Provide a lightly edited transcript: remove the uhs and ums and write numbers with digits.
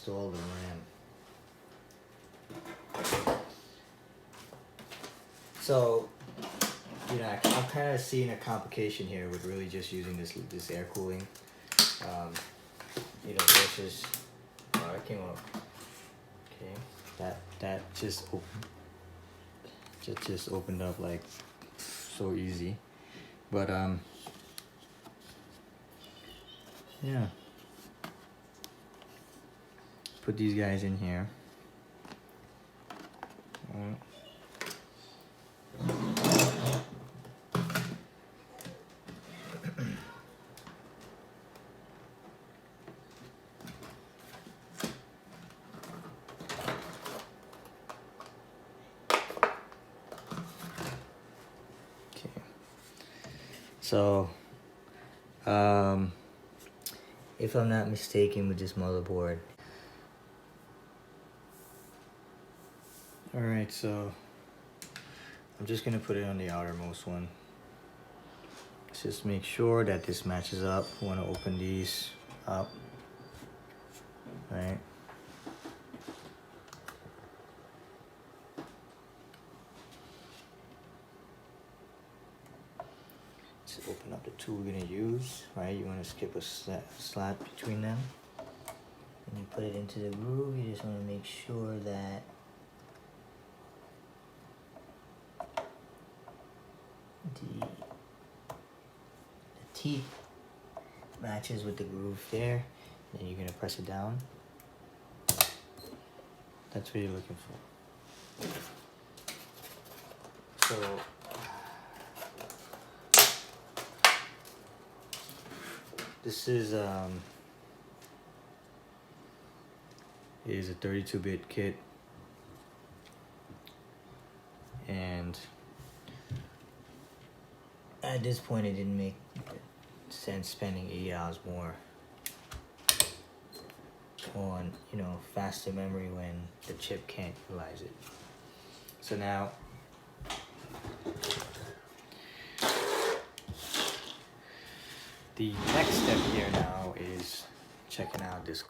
install the RAM. So, you know, I'm kind of seeing a complication here with really just using this air cooling. You know, versus, oh, that came up. Okay, that just opened up like so easy, but yeah. Put these guys in here. So, if I'm not mistaken with this motherboard. Alright, so I'm just gonna put it on the outermost one. Let's just make sure that this matches up. I wanna open these up. Right. Open up the two we're gonna use, right? You wanna skip a slot between them. And you put it into the groove, you just wanna make sure that the teeth matches with the groove there. Then you're gonna press it down. That's what you're looking for. So, this is a 32-bit kit, and at this point it didn't make sense spending $80 more on, you know, faster memory when the chip can't utilize it. So now the next step here now is checking out this